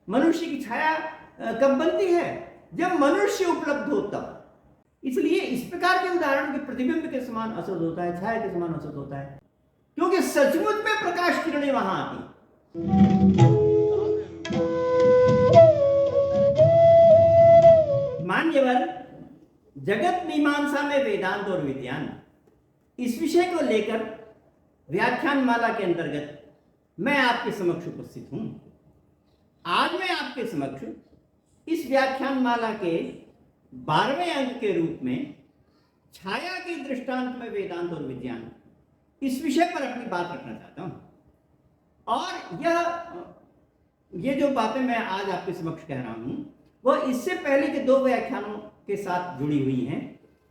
मनुष्य की छाया कब बनती है? जब मनुष्य उपलब्ध हो तब। इसलिए इस प्रकार के उदाहरण के प्रतिबिंब के समान असद होता है, छाया के समान असद होता है, क्योंकि सचमुच में प्रकाश किरणें वहां आती। मान्यवर, जगत मीमांसा में वेदांत और विज्ञान, इस विषय को लेकर व्याख्यान माला के अंतर्गत मैं आपके समक्ष उपस्थित हूं। आज मैं आपके समक्ष इस व्याख्यान माला के 12वें अंक के रूप में छाया के दृष्टांत में वेदांत और विज्ञान, इस विषय पर अपनी बात रखना चाहता हूं। और ये जो बातें मैं आज आपके समक्ष कह रहा हूं वह इससे पहले के 2 व्याख्यानों के साथ जुड़ी हुई हैं,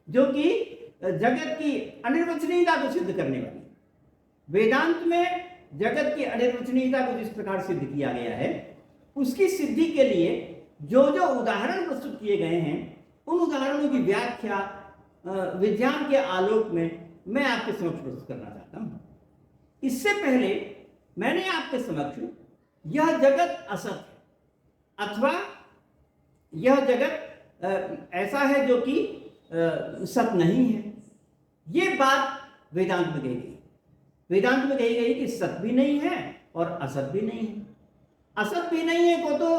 जो कि जगत की अनिर्वचनीयता को सिद्ध करने वाली। वेदांत में जगत की अनिर्वचनीयता को जिस प्रकार सिद्ध किया गया है, उसकी सिद्धि के लिए जो जो उदाहरण प्रस्तुत किए गए हैं, उन उदाहरणों की व्याख्या विज्ञान के आलोक में मैं आपके समक्ष प्रस्तुत करना चाहता हूं। इससे पहले मैंने आपके समक्ष यह जगत असत है अथवा यह जगत ऐसा है जो कि सत नहीं है, ये बात वेदांत में कही गई। वेदांत में कही गई कि सत भी नहीं है और असत भी नहीं है। असत भी नहीं है को तो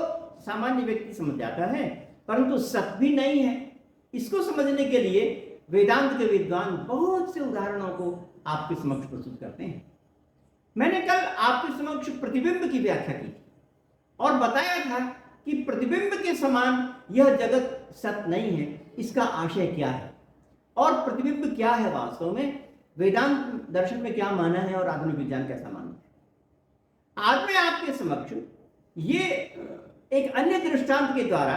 सामान्य व्यक्ति समझ जाता है, परंतु सत भी नहीं है, इसको समझने के लिए वेदांत के विद्वान बहुत से उदाहरणों को आपके समक्ष प्रस्तुत करते हैं। मैंने कल आपके समक्ष प्रतिबिंब की व्याख्या की और बताया था कि प्रतिबिंब के समान यह जगत सत नहीं है, इसका आशय क्या है और प्रतिबिंब क्या है, वास्तव में वेदांत दर्शन में क्या माना है और आधुनिक विज्ञान कैसा माना है। आज मैं आपके समक्ष ये एक अन्य दृष्टांत के द्वारा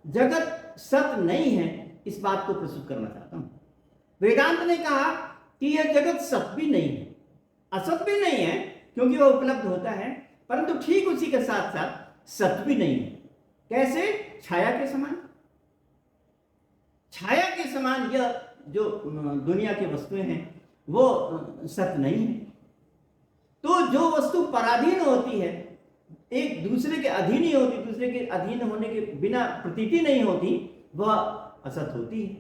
जगत सत नहीं है इस बात को प्रस्तुत करना चाहता हूं। वेदांत ने कहा कि यह जगत सत भी नहीं है, असत भी नहीं है, क्योंकि वह उपलब्ध होता है, परंतु ठीक उसी के साथ साथ सत भी नहीं है। कैसे? छाया के समान। छाया के समान यह जो दुनिया की वस्तुएं हैं वो सत नहीं है। तो जो वस्तु पराधीन होती है, एक दूसरे के अधीन ही होती, दूसरे के अधीन होने के बिना प्रतीति नहीं होती, वह असत होती है।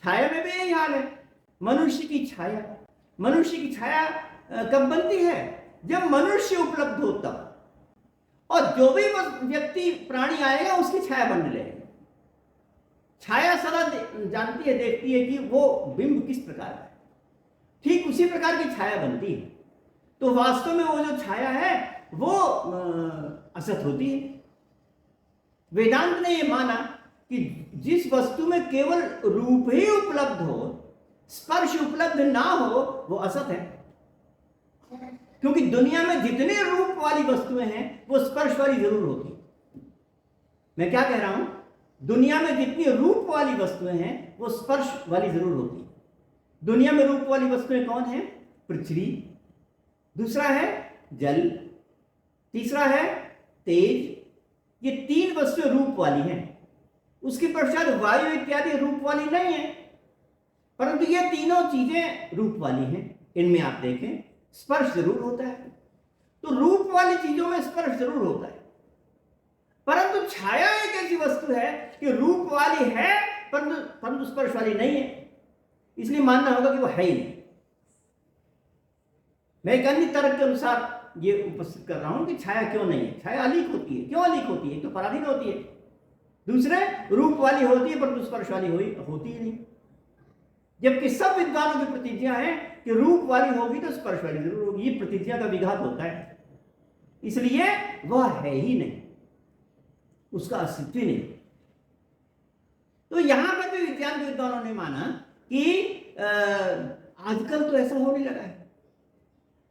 छाया में भी यही हाल है। मनुष्य की छाया कब बनती है? जब मनुष्य उपलब्ध हो तब। और जो भी व्यक्ति प्राणी आएगा उसकी छाया बनने लगेगी। छाया सदा जानती है, देखती है कि वो बिंब किस प्रकार है, ठीक उसी प्रकार की छाया बनती है। तो वास्तव में वो जो छाया है वो असत होती है। वेदांत ने यह माना कि जिस वस्तु में केवल रूप ही उपलब्ध हो, स्पर्श उपलब्ध ना हो, वो असत है। क्योंकि दुनिया में जितने रूप वाली वस्तुएं हैं वो स्पर्श वाली जरूर होती। मैं क्या कह रहा हूं? दुनिया में जितनी रूप वाली वस्तुएं हैं वो स्पर्श वाली जरूर होती। दुनिया में रूप वाली वस्तुएं कौन है? पृथ्वी, दूसरा है जल, तीसरा है तेज। ये 3 वस्तुएं रूप वाली हैं। उसके पश्चात वायु इत्यादि रूप वाली नहीं है, परंतु ये तीनों चीजें रूप वाली हैं। इनमें आप देखें स्पर्श जरूर होता है। तो रूप वाली चीजों में स्पर्श जरूर होता है, परंतु छाया एक ऐसी वस्तु है कि रूप वाली है परंतु स्पर्श वाली नहीं है, इसलिए मानना होगा कि वो है ही नहीं। मैं एक अन्य तर्क के अनुसार ये उपस्थित कर रहा हूं कि छाया क्यों नहीं है। छाया अलीक होती है। क्यों अलीक होती है? एक तो पराधीन होती है, दूसरे रूप वाली होती है परंतु स्पर्श वाली होती ही नहीं। जबकि सब विद्वानों की प्रतिज्ञा है कि रूप वाली होगी तो स्पर्श वाली जरूर होगी। ये प्रतिज्ञा का विघात होता है, इसलिए वह है ही नहीं, उसका अस्तित्व ही नहीं। तो यहां पर भी विज्ञान के विद्वानों ने माना कि आजकल तो ऐसा होने लगा है।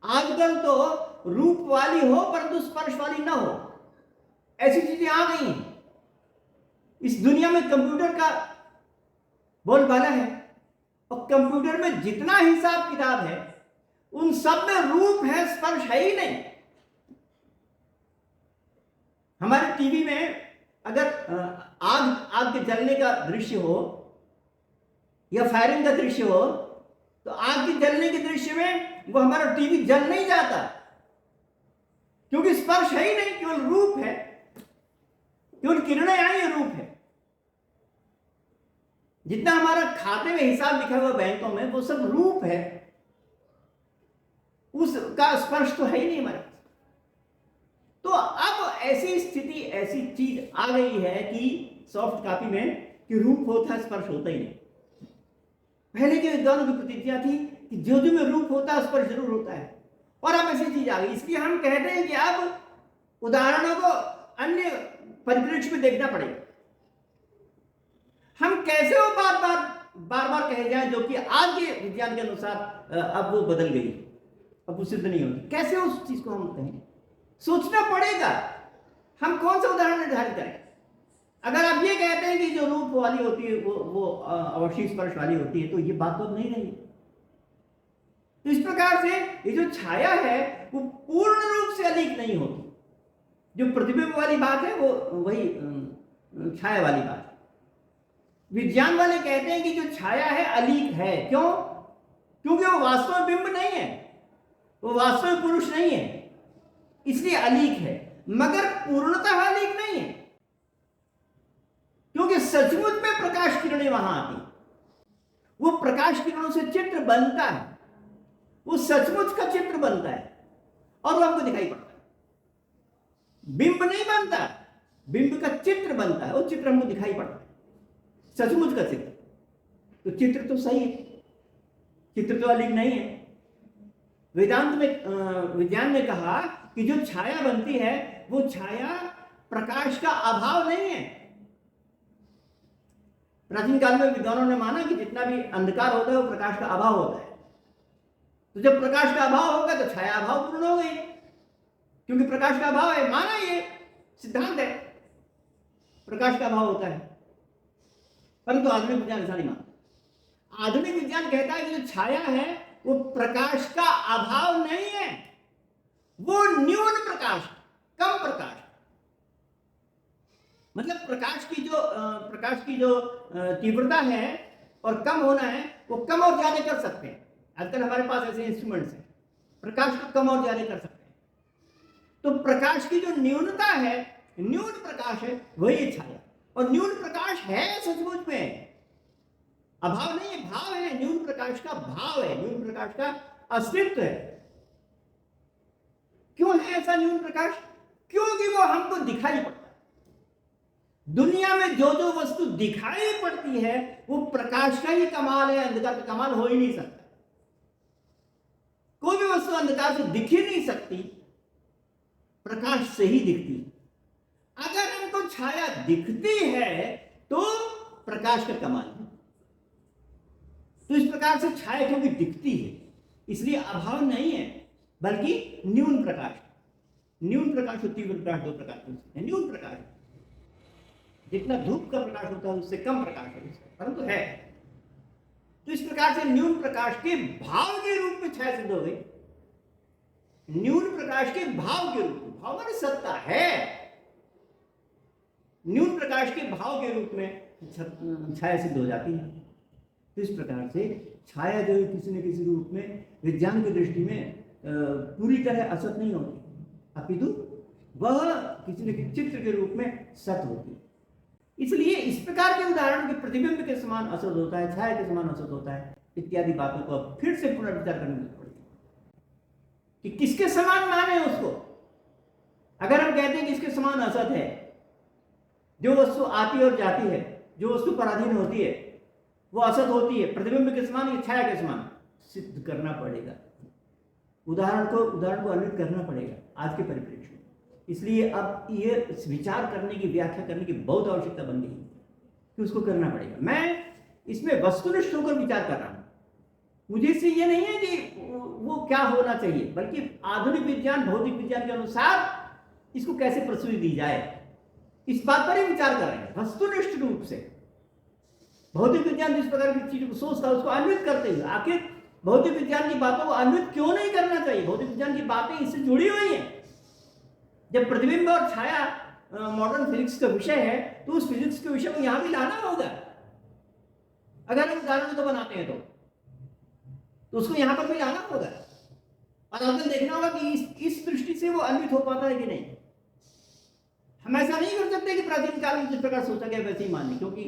आजकल तो रूप वाली हो परंतु स्पर्श वाली ना हो, ऐसी चीजें आ गई हैं। इस दुनिया में कंप्यूटर का बोलबाला है और कंप्यूटर में जितना हिसाब किताब है उन सब में रूप है, स्पर्श है ही नहीं। हमारे टीवी में अगर आग के जलने का दृश्य हो या फायरिंग का दृश्य हो, तो आग के जलने के दृश्य में वो हमारा टीवी जल नहीं जाता, क्योंकि स्पर्श है ही नहीं, केवल रूप है। केवल किरणें आई ये रूप है। जितना हमारा खाते में हिसाब लिखा हुआ बैंकों में वो सब रूप है, उसका स्पर्श तो है ही नहीं हमारे पास। तो अब ऐसी स्थिति, ऐसी चीज आ गई है कि सॉफ्ट कॉपी में कि रूप होता है, स्पर्श होता ही नहीं। पहले के विद्वानों की प्रतिज्ञा थी कि जो जो में रूप होता है स्पर्श जरूर होता है, और अब ऐसी चीज आ गई। इसलिए हम कहते हैं कि अब उदाहरणों को अन्य परिप्रेक्ष्य में देखना पड़ेगा। हम कैसे वो बार बार कहे जाए जो कि आज के विज्ञान के अनुसार अब वो बदल गई, अब वो सिद्ध नहीं होगी। कैसे उस चीज को हम कहें, सोचना पड़ेगा हम कौन सा उदाहरण निर्धारित करें। अगर आप ये कहते हैं कि जो रूप वाली होती है वो अवश्य स्पर्श वाली होती है, तो ये बात तो नहीं रही। तो इस प्रकार से ये जो छाया है वो पूर्ण रूप से अलीक नहीं होती। जो प्रतिबिंब वाली बात है वो वही छाया वाली बात है। विज्ञान वाले कहते हैं कि जो छाया है अलीक है। क्यों? क्योंकि वो वास्तव में बिंब नहीं है, वो वास्तव में पुरुष नहीं है, इसलिए अलीक है, मगर पूर्णतः अलीक नहीं है। क्योंकि सचमुच में प्रकाश किरणें वहां आती, वो प्रकाश किरणों से चित्र बनता है, वो सचमुच का चित्र बनता है और वो हमको दिखाई पड़ता है। बिंब नहीं बनता, बिंब का चित्र बनता है, वो चित्र हमको दिखाई पड़ता है, सचमुच का चित्र। तो चित्र तो सही है, चित्र तो अलीक नहीं है। वेदांत में विज्ञान ने कहा कि जो छाया बनती है वो छाया प्रकाश का अभाव नहीं है। प्राचीन काल में विद्वानों ने माना कि जितना भी अंधकार होता है वो प्रकाश का अभाव होता है। तो जब प्रकाश का अभाव होगा तो छाया अभाव पूर्ण हो गई, क्योंकि प्रकाश का अभाव है। माना ये सिद्धांत है, प्रकाश का अभाव होता है। परंतु आधुनिक विज्ञान ऐसा नहीं मानता। आधुनिक विज्ञान कहता है कि जो छाया है वो प्रकाश का अभाव नहीं है, वो न्यून प्रकाश, कम प्रकाश। मतलब प्रकाश की जो तीव्रता है और कम होना है, वो कम और ज्यादा कर सकते हैं। आजकल हमारे पास ऐसे इंस्ट्रूमेंट्स हैं, प्रकाश को कम और ज्यादा कर सकते हैं। तो प्रकाश की जो न्यूनता है, न्यून प्रकाश है, वही छाया। और न्यून प्रकाश है सचमुच में, अभाव नहीं है, भाव है। न्यून प्रकाश का भाव है, न्यून प्रकाश का अस्तित्व है। क्यों है ऐसा न्यून प्रकाश? क्योंकि वो हमको दिखाई पड़ता है। दुनिया में जो जो वस्तु दिखाई पड़ती है वो प्रकाश का ही कमाल है, अंधकार का कमाल हो ही नहीं सकता। कोई भी वस्तु अंधकार से दिख ही नहीं सकती, प्रकाश से ही दिखती। अगर हमको छाया दिखती है तो प्रकाश का कमाल है। तो इस प्रकार से छाया क्योंकि दिखती है इसलिए अभाव नहीं है, बल्कि न्यून प्रकाश। न्यून प्रकाश और तीव्र प्रकाश दो प्रकार के। न्यून प्रकाश जितना धूप का प्रकाश होता है उससे कम प्रकाश है, परंतु है। तो इस प्रकार से न्यून प्रकाश के भाव के रूप में छाया सिद्ध हो गई। न्यून प्रकाश के भाव के रूप में, भाव माने सत्ता है, न्यून प्रकाश के भाव के रूप में छाया सिद्ध हो जाती है। तो इस प्रकार से छाया जो है किसी न किसी रूप में विज्ञान की दृष्टि में पूरी तरह असत नहीं होती, अपितु वह किसी न किसी चित्र के रूप में सत होती है। इसलिए इस प्रकार के उदाहरण के प्रतिबिंब के समान असत होता है, छाया के समान असत होता है, इत्यादि बातों को फिर से पुनर्विचार करने की पड़ेगी कि किसके समान माने उसको। अगर हम कहते हैं कि इसके समान असत है, जो वस्तु आती और जाती है, जो वस्तु पराधीन होती है वो असत होती है, प्रतिबिंब के समान या छाया के समान सिद्ध करना पड़ेगा। उदाहरण को अन्वित करना पड़ेगा आज के परिप्रेक्ष्य में। इसलिए अब ये विचार करने की, व्याख्या करने की बहुत आवश्यकता बन गई कि उसको करना पड़ेगा। मैं इसमें वस्तुनिष्ठ होकर विचार कर रहा हूं। मुझे इससे ये नहीं है कि वो क्या होना चाहिए, बल्कि आधुनिक विज्ञान, भौतिक विज्ञान के अनुसार इसको कैसे प्रस्तुति दी जाए, इस बात पर ही विचार कर रहे हैं वस्तुनिष्ठ रूप से। भौतिक विज्ञान जिस प्रकार की चीजों को सोचता है उसको अन्वित करते हुए, आखिर भौतिक विज्ञान की बातों को अन्वित क्यों नहीं करना चाहिए? भौतिक विज्ञान की बातें इससे जुड़ी हुई हैं। जब प्रतिबिंब और छाया मॉडर्न फिजिक्स का विषय है तो उस फिजिक्स के विषय को यहां भी लाना होगा। अगर हम उदाहरण तो बनाते हैं तो उसको यहां पर भी लाना होगा और आपको देखना होगा कि इस दृष्टि से वो अन्वित हो पाता है कि नहीं। हम ऐसा नहीं कर सकते कि प्राचीन काल में जिस प्रकार सोचा गया वैसे ही माने, क्योंकि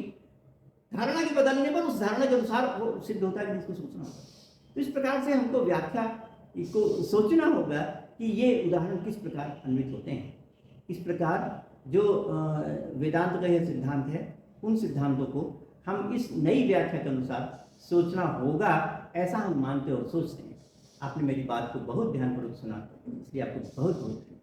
धारणा के बदलने पर उस धारणा के अनुसार वो सिद्ध होता है कि जिसको सोचना होगा। तो इस प्रकार से हमको व्याख्या को सोचना होगा कि ये उदाहरण किस प्रकार अन्वित होते हैं। इस प्रकार जो वेदांत का यह सिद्धांत है, उन सिद्धांतों को हम इस नई व्याख्या के अनुसार सोचना होगा, ऐसा हम मानते और सोचते हैं। आपने मेरी बात को बहुत ध्यानपूर्वक सुना, इसलिए आपको बहुत बहुत